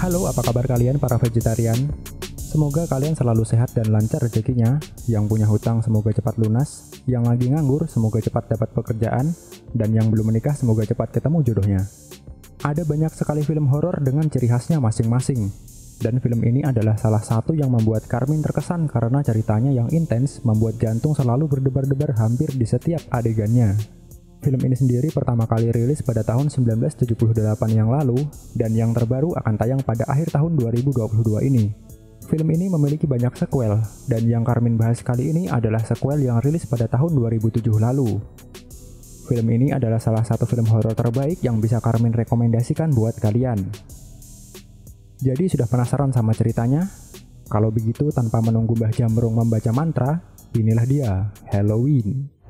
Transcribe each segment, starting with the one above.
Halo, apa kabar kalian para vegetarian? Semoga kalian selalu sehat dan lancar rezekinya. Yang punya hutang semoga cepat lunas, yang lagi nganggur semoga cepat dapat pekerjaan, dan yang belum menikah semoga cepat ketemu jodohnya. Ada banyak sekali film horor dengan ciri khasnya masing-masing. Dan film ini adalah salah satu yang membuat Karmin terkesan karena ceritanya yang intens membuat jantung selalu berdebar-debar hampir di setiap adegannya. Film ini sendiri pertama kali rilis pada tahun 1978 yang lalu, dan yang terbaru akan tayang pada akhir tahun 2022 ini. Film ini memiliki banyak sequel, dan yang Karmin bahas kali ini adalah sequel yang rilis pada tahun 2007 lalu. Film ini adalah salah satu film horor terbaik yang bisa Karmin rekomendasikan buat kalian. Jadi sudah penasaran sama ceritanya? Kalau begitu tanpa menunggu Mbah Jamrong membaca mantra, inilah dia, Halloween.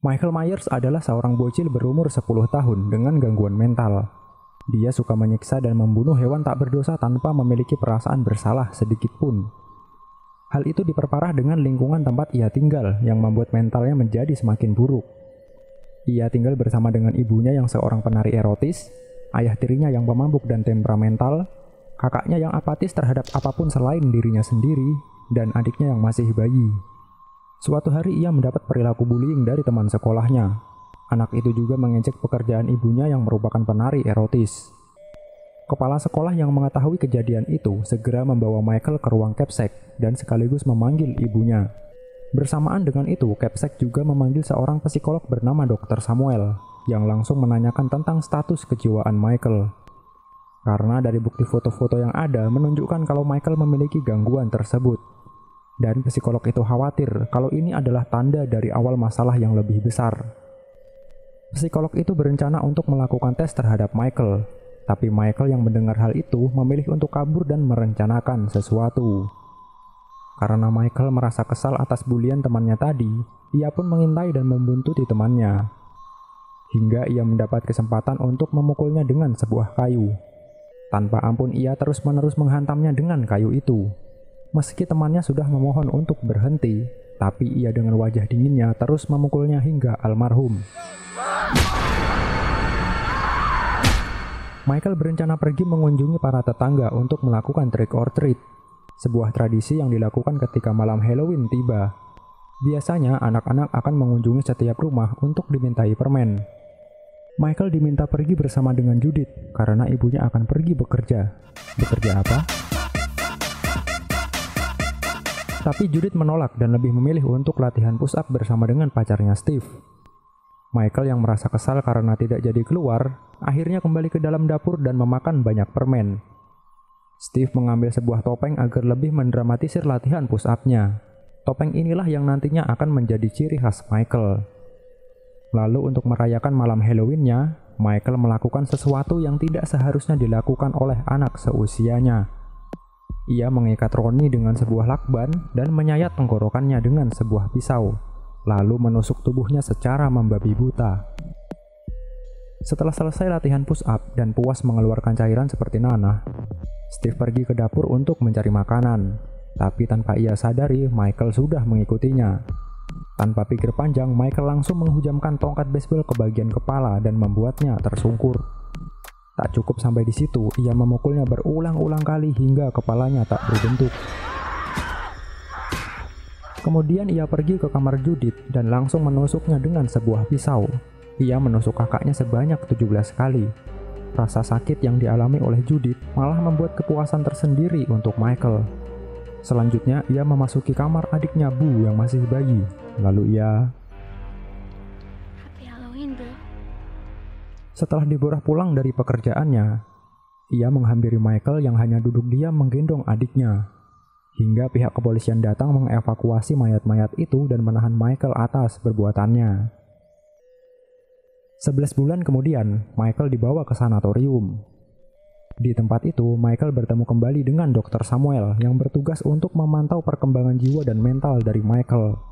Michael Myers adalah seorang bocil berumur 10 tahun dengan gangguan mental. Dia suka menyiksa dan membunuh hewan tak berdosa tanpa memiliki perasaan bersalah sedikit pun. Hal itu diperparah dengan lingkungan tempat ia tinggal yang membuat mentalnya menjadi semakin buruk. Ia tinggal bersama dengan ibunya yang seorang penari erotis, ayah tirinya yang pemabuk dan temperamental, kakaknya yang apatis terhadap apapun selain dirinya sendiri, dan adiknya yang masih bayi. Suatu hari ia mendapat perilaku bullying dari teman sekolahnya. Anak itu juga mengejek pekerjaan ibunya yang merupakan penari erotis. Kepala sekolah yang mengetahui kejadian itu segera membawa Michael ke ruang Capsek dan sekaligus memanggil ibunya. Bersamaan dengan itu, Capsek juga memanggil seorang psikolog bernama Dr. Samuel yang langsung menanyakan tentang status kejiwaan Michael. Karena dari bukti foto-foto yang ada menunjukkan kalau Michael memiliki gangguan tersebut. Dan psikolog itu khawatir kalau ini adalah tanda dari awal masalah yang lebih besar. Psikolog itu berencana untuk melakukan tes terhadap Michael, tapi Michael yang mendengar hal itu memilih untuk kabur dan merencanakan sesuatu. Karena Michael merasa kesal atas bulian temannya tadi, ia pun mengintai dan membuntuti temannya. Hingga ia mendapat kesempatan untuk memukulnya dengan sebuah kayu. Tanpa ampun ia terus-menerus menghantamnya dengan kayu itu. Meski temannya sudah memohon untuk berhenti, tapi ia dengan wajah dinginnya terus memukulnya hingga almarhum. Michael berencana pergi mengunjungi para tetangga untuk melakukan trick or treat, sebuah tradisi yang dilakukan ketika malam Halloween tiba. Biasanya anak-anak akan mengunjungi setiap rumah untuk dimintai permen. Michael diminta pergi bersama dengan Judith karena ibunya akan pergi bekerja. Bekerja apa? Tapi Judith menolak dan lebih memilih untuk latihan push up bersama dengan pacarnya Steve. Michael yang merasa kesal karena tidak jadi keluar, akhirnya kembali ke dalam dapur dan memakan banyak permen. Steve mengambil sebuah topeng agar lebih mendramatisir latihan push up-nya. Topeng inilah yang nantinya akan menjadi ciri khas Michael. Lalu untuk merayakan malam Halloween-nya, Michael melakukan sesuatu yang tidak seharusnya dilakukan oleh anak seusianya. Ia mengikat Ronnie dengan sebuah lakban dan menyayat tenggorokannya dengan sebuah pisau, lalu menusuk tubuhnya secara membabi buta. Setelah selesai latihan push up dan puas mengeluarkan cairan seperti nanah, Steve pergi ke dapur untuk mencari makanan. Tapi tanpa ia sadari, Michael sudah mengikutinya. Tanpa pikir panjang, Michael langsung menghujamkan tongkat baseball ke bagian kepala dan membuatnya tersungkur. Tak cukup sampai di situ, ia memukulnya berulang-ulang kali hingga kepalanya tak berbentuk. Kemudian ia pergi ke kamar Judith dan langsung menusuknya dengan sebuah pisau. Ia menusuk kakaknya sebanyak 17 kali. Rasa sakit yang dialami oleh Judith malah membuat kepuasan tersendiri untuk Michael. Selanjutnya, ia memasuki kamar adiknya Bu yang masih bayi. Lalu ia... Setelah diborah pulang dari pekerjaannya, ia menghampiri Michael yang hanya duduk diam menggendong adiknya. Hingga pihak kepolisian datang mengevakuasi mayat-mayat itu dan menahan Michael atas perbuatannya. 11 bulan kemudian, Michael dibawa ke sanatorium. Di tempat itu, Michael bertemu kembali dengan Dr. Samuel yang bertugas untuk memantau perkembangan jiwa dan mental dari Michael.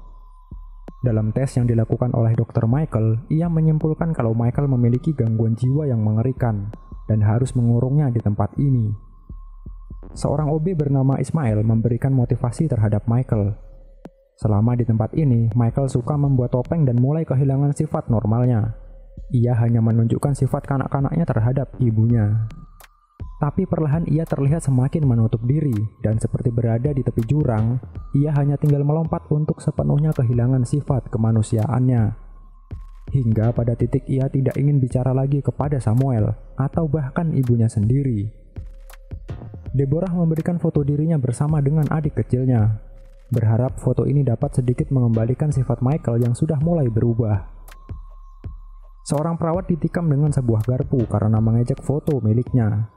Dalam tes yang dilakukan oleh Dr. Michael, ia menyimpulkan kalau Michael memiliki gangguan jiwa yang mengerikan dan harus mengurungnya di tempat ini. Seorang OB bernama Ismail memberikan motivasi terhadap Michael. Selama di tempat ini, Michael suka membuat topeng dan mulai kehilangan sifat normalnya. Ia hanya menunjukkan sifat kanak-kanaknya terhadap ibunya. Tapi perlahan ia terlihat semakin menutup diri, dan seperti berada di tepi jurang, ia hanya tinggal melompat untuk sepenuhnya kehilangan sifat kemanusiaannya. Hingga pada titik ia tidak ingin bicara lagi kepada Samuel, atau bahkan ibunya sendiri. Deborah memberikan foto dirinya bersama dengan adik kecilnya, berharap foto ini dapat sedikit mengembalikan sifat Michael yang sudah mulai berubah. Seorang perawat ditikam dengan sebuah garpu karena mengejek foto miliknya.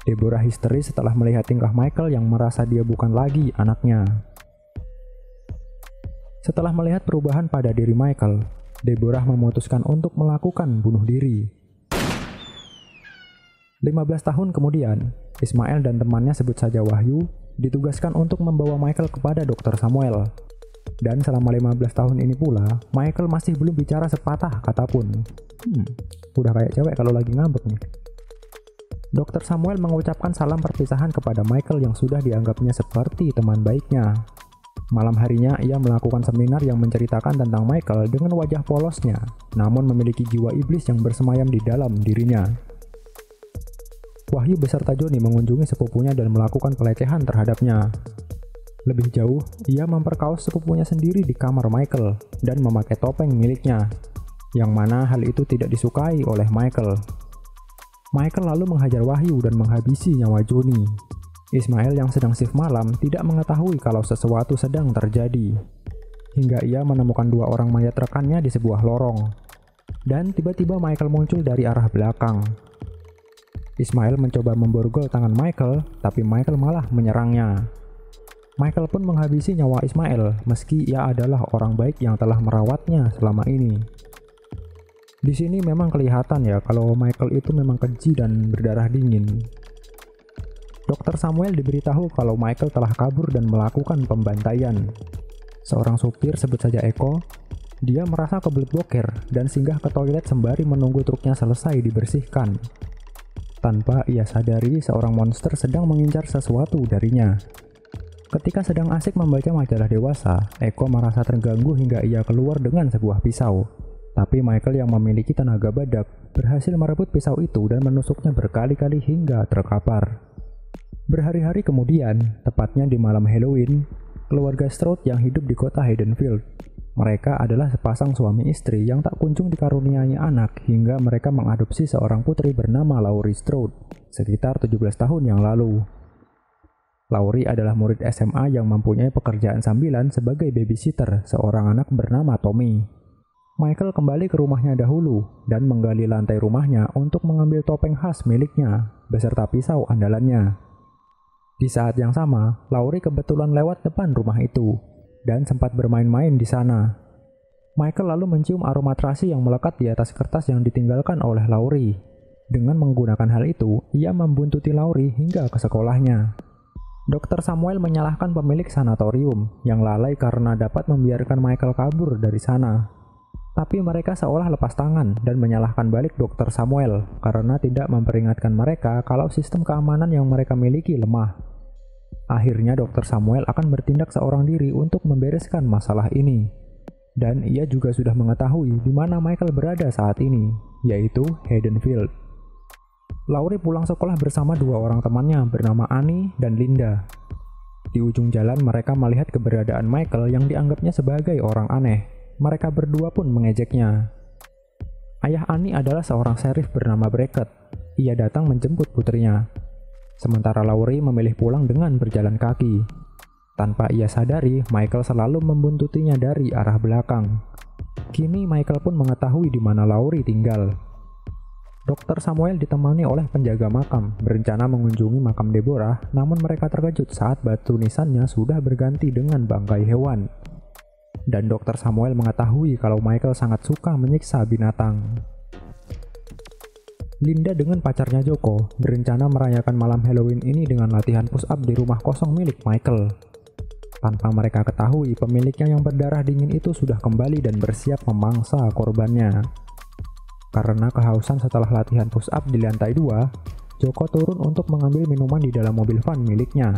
Deborah histeris setelah melihat tingkah Michael yang merasa dia bukan lagi anaknya. Setelah melihat perubahan pada diri Michael, Deborah memutuskan untuk melakukan bunuh diri. 15 tahun kemudian, Ismail dan temannya, sebut saja Wahyu, ditugaskan untuk membawa Michael kepada Dr. Samuel. Dan selama 15 tahun ini pula, Michael masih belum bicara sepatah kata pun. Udah kayak cewek kalau lagi ngambek nih. Dr. Samuel mengucapkan salam perpisahan kepada Michael yang sudah dianggapnya seperti teman baiknya. Malam harinya ia melakukan seminar yang menceritakan tentang Michael dengan wajah polosnya, namun memiliki jiwa iblis yang bersemayam di dalam dirinya. Wahyu beserta Johnny mengunjungi sepupunya dan melakukan pelecehan terhadapnya. Lebih jauh, ia memperkaos sepupunya sendiri di kamar Michael dan memakai topeng miliknya, yang mana hal itu tidak disukai oleh Michael. Michael lalu menghajar Wahyu dan menghabisi nyawa Johnny. Ismail yang sedang shift malam tidak mengetahui kalau sesuatu sedang terjadi, hingga ia menemukan dua orang mayat rekannya di sebuah lorong. Dan tiba-tiba Michael muncul dari arah belakang. Ismail mencoba memborgol tangan Michael, tapi Michael malah menyerangnya. Michael pun menghabisi nyawa Ismail, meski ia adalah orang baik yang telah merawatnya selama ini. Di sini memang kelihatan ya kalau Michael itu memang keji dan berdarah dingin. Dr. Samuel diberitahu kalau Michael telah kabur dan melakukan pembantaian. Seorang supir, sebut saja Eko, dia merasa kebelet boker dan singgah ke toilet sembari menunggu truknya selesai dibersihkan. Tanpa ia sadari, seorang monster sedang mengincar sesuatu darinya. Ketika sedang asik membaca majalah dewasa, Eko merasa terganggu hingga ia keluar dengan sebuah pisau. Tapi Michael yang memiliki tenaga badak berhasil merebut pisau itu dan menusuknya berkali-kali hingga terkapar. Berhari-hari kemudian, tepatnya di malam Halloween, keluarga Stroud yang hidup di kota Haddonfield. Mereka adalah sepasang suami istri yang tak kunjung dikaruniai anak hingga mereka mengadopsi seorang putri bernama Laurie Stroud sekitar 17 tahun yang lalu. Laurie adalah murid SMA yang mempunyai pekerjaan sambilan sebagai babysitter seorang anak bernama Tommy. Michael kembali ke rumahnya dahulu dan menggali lantai rumahnya untuk mengambil topeng khas miliknya beserta pisau andalannya. Di saat yang sama, Laurie kebetulan lewat depan rumah itu dan sempat bermain-main di sana. Michael lalu mencium aroma terasi yang melekat di atas kertas yang ditinggalkan oleh Laurie. Dengan menggunakan hal itu, ia membuntuti Laurie hingga ke sekolahnya. Dr. Samuel menyalahkan pemilik sanatorium yang lalai karena dapat membiarkan Michael kabur dari sana. Tapi mereka seolah lepas tangan dan menyalahkan balik Dr. Samuel karena tidak memperingatkan mereka kalau sistem keamanan yang mereka miliki lemah. Akhirnya Dr. Samuel akan bertindak seorang diri untuk membereskan masalah ini. Dan ia juga sudah mengetahui di mana Michael berada saat ini, yaitu Haddonfield. Laurie pulang sekolah bersama dua orang temannya bernama Annie dan Linda. Di ujung jalan mereka melihat keberadaan Michael yang dianggapnya sebagai orang aneh. Mereka berdua pun mengejeknya. Ayah Annie adalah seorang sheriff bernama Brackett. Ia datang menjemput putrinya. Sementara Laurie memilih pulang dengan berjalan kaki. Tanpa ia sadari, Michael selalu membuntutinya dari arah belakang. Kini Michael pun mengetahui di mana Laurie tinggal. Dr. Samuel ditemani oleh penjaga makam, berencana mengunjungi makam Deborah, namun mereka terkejut saat batu nisannya sudah berganti dengan bangkai hewan. Dan Dr. Samuel mengetahui kalau Michael sangat suka menyiksa binatang. Linda dengan pacarnya Joko berencana merayakan malam Halloween ini dengan latihan push-up di rumah kosong milik Michael. Tanpa mereka ketahui, pemiliknya yang berdarah dingin itu sudah kembali dan bersiap memangsa korbannya. Karena kehausan setelah latihan push-up di lantai 2, Joko turun untuk mengambil minuman di dalam mobil van miliknya.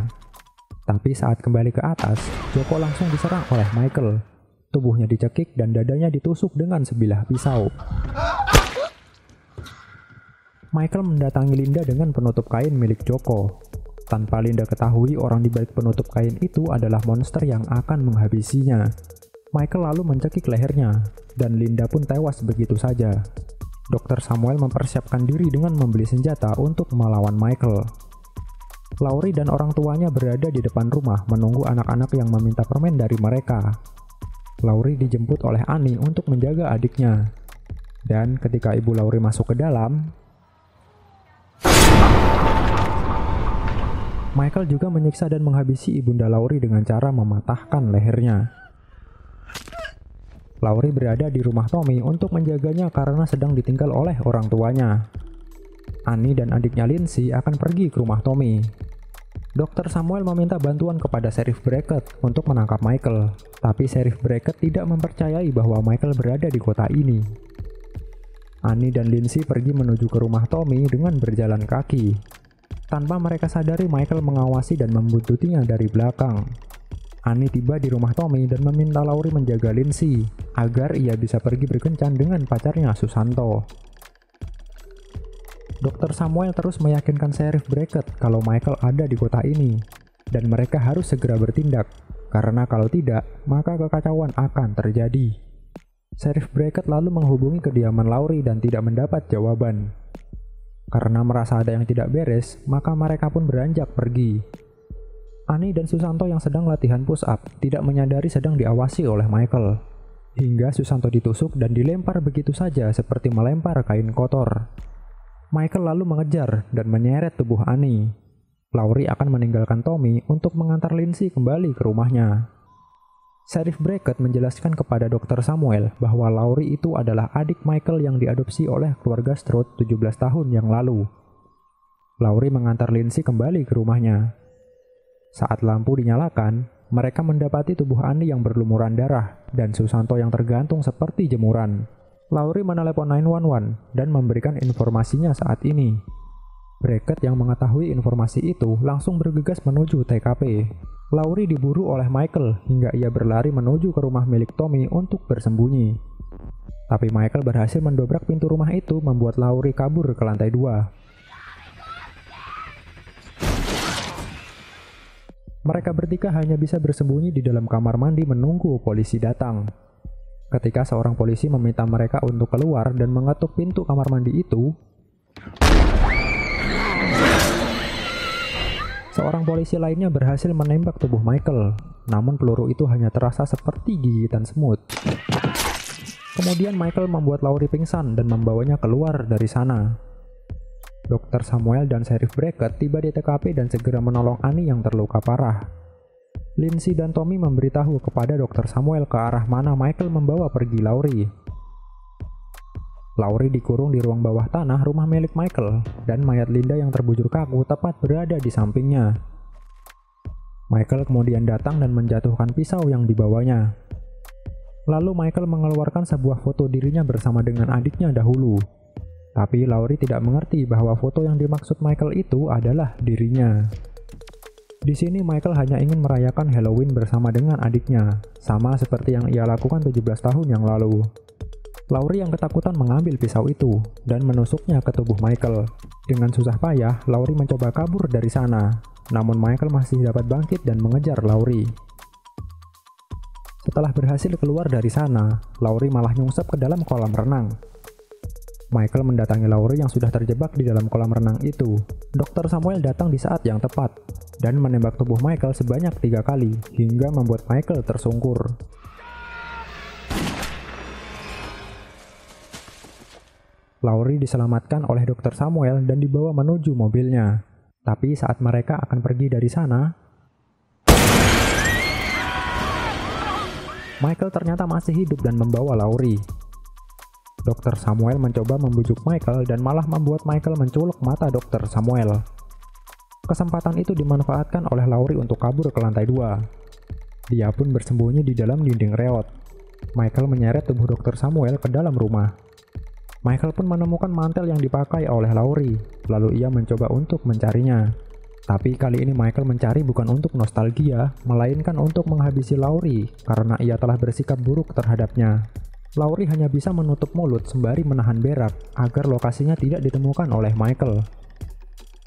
Tapi saat kembali ke atas, Joko langsung diserang oleh Michael. Tubuhnya dicekik dan dadanya ditusuk dengan sebilah pisau. Michael mendatangi Linda dengan penutup kain milik Joko. Tanpa Linda ketahui, orang di balik penutup kain itu adalah monster yang akan menghabisinya. Michael lalu mencekik lehernya, dan Linda pun tewas begitu saja. Dr. Samuel mempersiapkan diri dengan membeli senjata untuk melawan Michael. Laurie dan orang tuanya berada di depan rumah menunggu anak-anak yang meminta permen dari mereka. Laurie dijemput oleh Annie untuk menjaga adiknya. Dan ketika ibu Laurie masuk ke dalam, Michael juga menyiksa dan menghabisi ibunda Laurie dengan cara mematahkan lehernya. Laurie berada di rumah Tommy untuk menjaganya karena sedang ditinggal oleh orang tuanya. Annie dan adiknya Lindsay akan pergi ke rumah Tommy. Dr. Samuel meminta bantuan kepada Sheriff Brackett untuk menangkap Michael, tapi Sheriff Brackett tidak mempercayai bahwa Michael berada di kota ini. Annie dan Lindsay pergi menuju ke rumah Tommy dengan berjalan kaki. Tanpa mereka sadari, Michael mengawasi dan membuntutinya dari belakang. Annie tiba di rumah Tommy dan meminta Laurie menjaga Lindsay agar ia bisa pergi berkencan dengan pacarnya Susanto. Dr. Samuel terus meyakinkan Sheriff Brackett kalau Michael ada di kota ini dan mereka harus segera bertindak, karena kalau tidak, maka kekacauan akan terjadi. Sheriff Brackett lalu menghubungi kediaman Laurie dan tidak mendapat jawaban. Karena merasa ada yang tidak beres, maka mereka pun beranjak pergi. Annie dan Susanto yang sedang latihan push-up tidak menyadari sedang diawasi oleh Michael. Hingga Susanto ditusuk dan dilempar begitu saja seperti melempar kain kotor. Michael lalu mengejar dan menyeret tubuh Annie. Laurie akan meninggalkan Tommy untuk mengantar Lindsay kembali ke rumahnya. Sheriff Brackett menjelaskan kepada Dr. Samuel bahwa Laurie itu adalah adik Michael yang diadopsi oleh keluarga Strode 17 tahun yang lalu. Laurie mengantar Lindsay kembali ke rumahnya. Saat lampu dinyalakan, mereka mendapati tubuh Annie yang berlumuran darah dan Susanto yang tergantung seperti jemuran. Laurie menelepon 911 dan memberikan informasinya saat ini. Brackett yang mengetahui informasi itu langsung bergegas menuju TKP. Laurie diburu oleh Michael hingga ia berlari menuju ke rumah milik Tommy untuk bersembunyi. Tapi Michael berhasil mendobrak pintu rumah itu membuat Laurie kabur ke lantai 2. Mereka bertiga hanya bisa bersembunyi di dalam kamar mandi menunggu polisi datang. Ketika seorang polisi meminta mereka untuk keluar dan mengetuk pintu kamar mandi itu, seorang polisi lainnya berhasil menembak tubuh Michael, namun peluru itu hanya terasa seperti gigitan semut. Kemudian Michael membuat Laurie pingsan dan membawanya keluar dari sana. Dr. Samuel dan Sheriff Brackett tiba di TKP dan segera menolong Annie yang terluka parah. Lindsay dan Tommy memberitahu kepada Dr. Samuel ke arah mana Michael membawa pergi Laurie. Laurie dikurung di ruang bawah tanah rumah milik Michael, dan mayat Linda yang terbujur kaku tepat berada di sampingnya. Michael kemudian datang dan menjatuhkan pisau yang dibawanya. Lalu Michael mengeluarkan sebuah foto dirinya bersama dengan adiknya dahulu. Tapi Laurie tidak mengerti bahwa foto yang dimaksud Michael itu adalah dirinya. Di sini Michael hanya ingin merayakan Halloween bersama dengan adiknya, sama seperti yang ia lakukan 17 tahun yang lalu. Laurie yang ketakutan mengambil pisau itu dan menusuknya ke tubuh Michael. Dengan susah payah, Laurie mencoba kabur dari sana, namun Michael masih dapat bangkit dan mengejar Laurie. Setelah berhasil keluar dari sana, Laurie malah nyungsep ke dalam kolam renang. Michael mendatangi Laurie yang sudah terjebak di dalam kolam renang itu. Dr. Samuel datang di saat yang tepat dan menembak tubuh Michael sebanyak 3 kali hingga membuat Michael tersungkur. Laurie diselamatkan oleh Dr. Samuel dan dibawa menuju mobilnya. Tapi saat mereka akan pergi dari sana, Michael ternyata masih hidup dan membawa Laurie. Dr. Samuel mencoba membujuk Michael dan malah membuat Michael menculuk mata Dr. Samuel. Kesempatan itu dimanfaatkan oleh Laurie untuk kabur ke lantai 2. Dia pun bersembunyi di dalam dinding reot. Michael menyeret tubuh Dr. Samuel ke dalam rumah. Michael pun menemukan mantel yang dipakai oleh Laurie, lalu ia mencoba untuk mencarinya. Tapi kali ini Michael mencari bukan untuk nostalgia, melainkan untuk menghabisi Laurie karena ia telah bersikap buruk terhadapnya. Laurie hanya bisa menutup mulut sembari menahan berak agar lokasinya tidak ditemukan oleh Michael.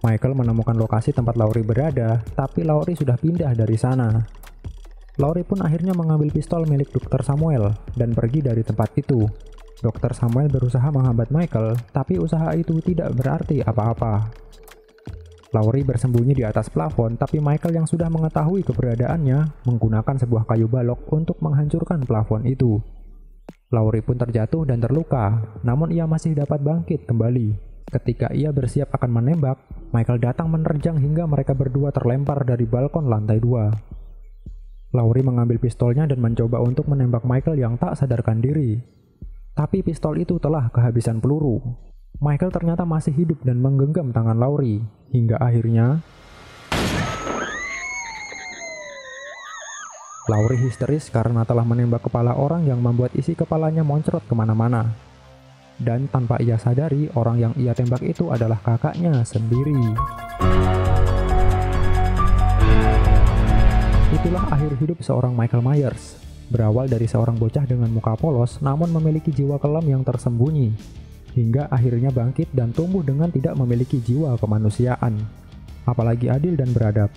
Michael menemukan lokasi tempat Laurie berada, tapi Laurie sudah pindah dari sana. Laurie pun akhirnya mengambil pistol milik Dr. Samuel dan pergi dari tempat itu. Dr. Samuel berusaha menghambat Michael, tapi usaha itu tidak berarti apa-apa. Laurie bersembunyi di atas plafon, tapi Michael yang sudah mengetahui keberadaannya menggunakan sebuah kayu balok untuk menghancurkan plafon itu. Laurie pun terjatuh dan terluka, namun ia masih dapat bangkit kembali. Ketika ia bersiap akan menembak, Michael datang menerjang hingga mereka berdua terlempar dari balkon lantai 2. Laurie mengambil pistolnya dan mencoba untuk menembak Michael yang tak sadarkan diri. Tapi pistol itu telah kehabisan peluru. Michael ternyata masih hidup dan menggenggam tangan Laurie, hingga akhirnya Laurie histeris karena telah menembak kepala orang yang membuat isi kepalanya moncrot kemana-mana. Dan tanpa ia sadari, orang yang ia tembak itu adalah kakaknya sendiri. Itulah akhir hidup seorang Michael Myers. Berawal dari seorang bocah dengan muka polos namun memiliki jiwa kelam yang tersembunyi, hingga akhirnya bangkit dan tumbuh dengan tidak memiliki jiwa kemanusiaan, apalagi adil dan beradab.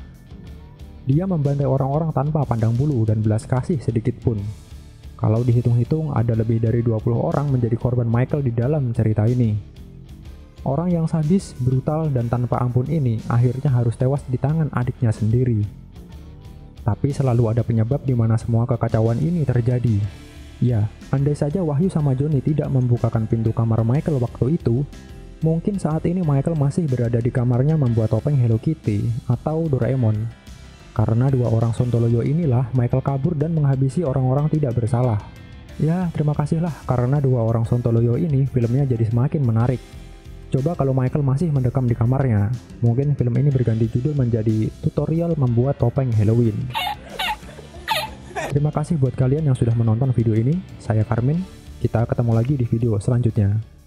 Dia membantai orang-orang tanpa pandang bulu dan belas kasih sedikit pun. Kalau dihitung-hitung ada lebih dari 20 orang menjadi korban Michael di dalam cerita ini. Orang yang sadis, brutal, dan tanpa ampun ini akhirnya harus tewas di tangan adiknya sendiri. Tapi selalu ada penyebab di mana semua kekacauan ini terjadi. Ya, andai saja Wahyu sama Johnny tidak membukakan pintu kamar Michael waktu itu, mungkin saat ini Michael masih berada di kamarnya membuat topeng Hello Kitty atau Doraemon. Karena dua orang sontoloyo inilah Michael kabur dan menghabisi orang-orang tidak bersalah. Ya, terima kasihlah karena dua orang sontoloyo ini filmnya jadi semakin menarik. Coba kalau Michael masih mendekam di kamarnya, mungkin film ini berganti judul menjadi tutorial membuat topeng Halloween. Terima kasih buat kalian yang sudah menonton video ini. Saya Karmin, kita ketemu lagi di video selanjutnya.